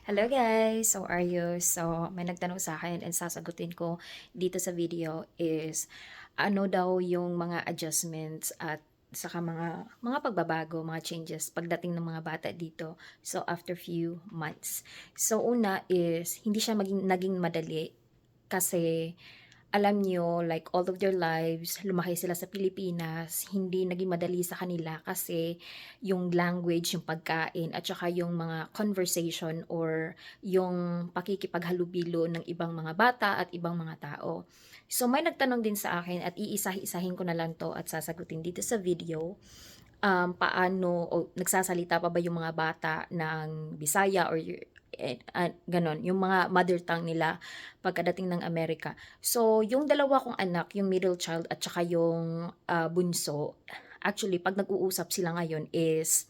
Hello guys! How are you? So, may nagtanong sa akin and sasagutin ko dito sa video is ano daw yung mga adjustments at saka mga pagbabago, mga changes pagdating ng mga bata dito. So, after few months. So, una is hindi siya naging madali kasi alam nyo, like all of their lives, lumaki sila sa Pilipinas, hindi naging madali sa kanila kasi yung language, yung pagkain, at saka yung mga conversation or yung pakikipaghalubilo ng ibang mga bata at ibang mga tao. So may nagtanong din sa akin at iisa-isahin ko na lang to at sasagutin dito sa video. Paano o nagsasalita pa ba yung mga bata ng Bisaya or ganon, yung mga mother tongue nila pagkadating ng Amerika. So, yung dalawa kong anak, yung middle child at saka yung bunso, actually, pag nag-uusap sila ngayon is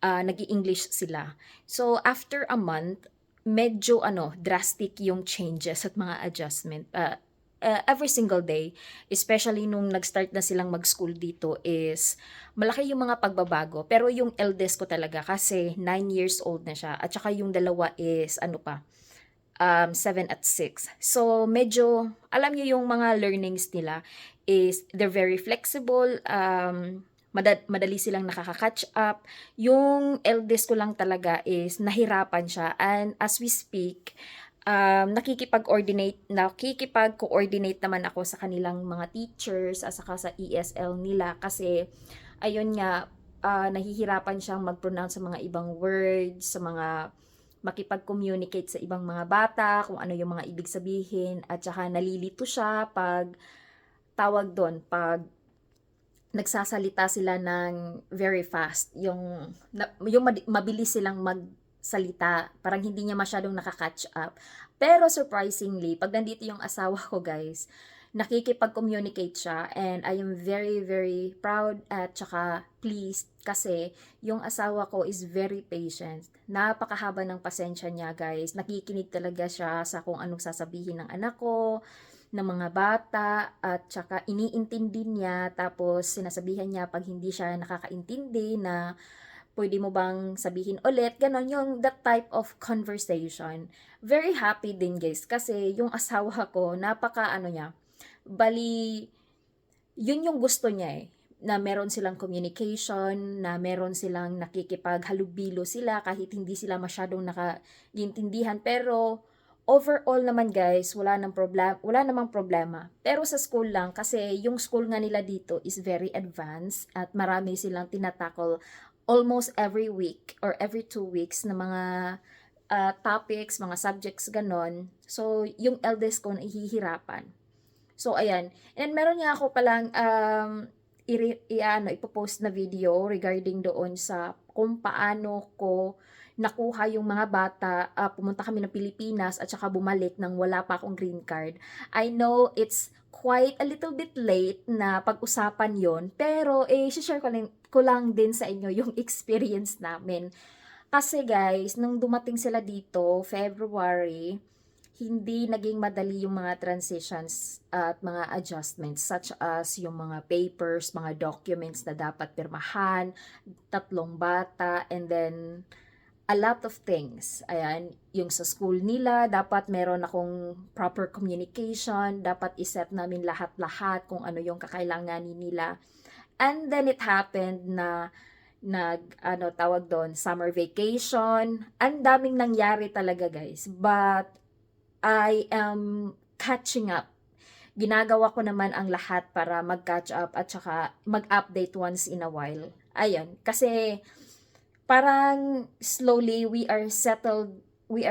nag-i-English sila. So, after a month, medyo drastic yung changes at mga adjustment. Every single day, especially nung nag-start na silang mag-school dito is malaki yung mga pagbabago. Pero yung eldest ko talaga kasi 9 years old na siya at saka yung dalawa is 7 at 6. So, medyo, alam niyo yung mga learnings nila is they're very flexible, madali silang nakaka-catch up. Yung eldest ko lang talaga is nahirapan siya and as we speak, nakikipag-coordinate naman ako sa kanilang mga teachers at saka sa ESL nila kasi ayun nga, nahihirapan siyang mag-pronounce sa mga ibang words, sa mga makipag-communicate sa ibang mga bata, kung ano yung mga ibig sabihin, at saka nalilito siya pag pag nagsasalita sila ng very fast, mabilis silang magsalita, parang hindi niya masyadong nakaka-catch up. Pero surprisingly, pag nandito yung asawa ko guys, nakikipag-communicate siya and I am very very proud at saka pleased kasi yung asawa ko is very patient. Napakahaba ng pasensya niya guys. Nakikinig talaga siya sa kung anong sasabihin ng anak ko, ng mga bata, at saka iniintindi niya, tapos sinasabihan niya pag hindi siya nakakaintindi na pwede mo bang sabihin ulit, ganon yung that type of conversation. Very happy din guys kasi yung asawa ko napaka niya, bali yun yung gusto niya na meron silang communication, na meron silang nakikipaghalubilo sila kahit hindi sila masyadong nakaintindihan. Pero overall naman guys, wala namang problema. Pero sa school lang kasi yung school nga nila dito is very advanced at marami silang tinatakol almost every week or every 2 weeks na mga topics, mga subjects ganon. So yung eldest ko nahihirapan. So, ayan. And meron nga ako palang ipopost na video regarding doon sa kung paano ko nakuha yung mga bata, pumunta kami ng Pilipinas at saka bumalik nang wala pa akong green card. I know it's quite a little bit late na pag-usapan yon, pero share ko lang din sa inyo yung experience namin. Kasi guys, nung dumating sila dito, February, hindi naging madali yung mga transitions at mga adjustments such as yung mga papers, mga documents na dapat pirmahan, tatlong bata, and then a lot of things. Ayan, yung sa school nila, dapat meron akong proper communication, dapat iset namin lahat-lahat kung ano yung kakailanganin nila. And then it happened na tawag doon, summer vacation. Ang daming nangyari talaga guys. But I am catching up. Ginagawa ko naman ang lahat para mag-catch up at saka mag-update once in a while. Ayun, kasi parang slowly we are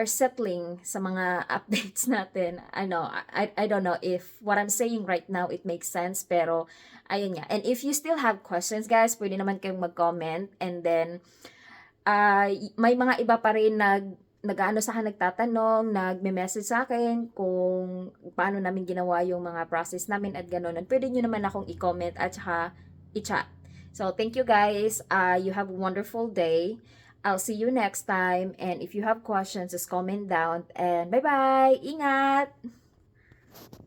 settling sa mga updates natin. I don't know if what I'm saying right now it makes sense, pero ayun nga. And if you still have questions guys, pwede naman kayong mag-comment, and then may mga iba pa rin nag-ano sa akin, nagtatanong, nagme-message sa akin kung paano namin ginawa yung mga process namin at gano'n. Pwede nyo naman akong i-comment at saka i-chat. So, thank you guys. You have a wonderful day. I'll see you next time. And if you have questions, just comment down. And bye-bye! Ingat!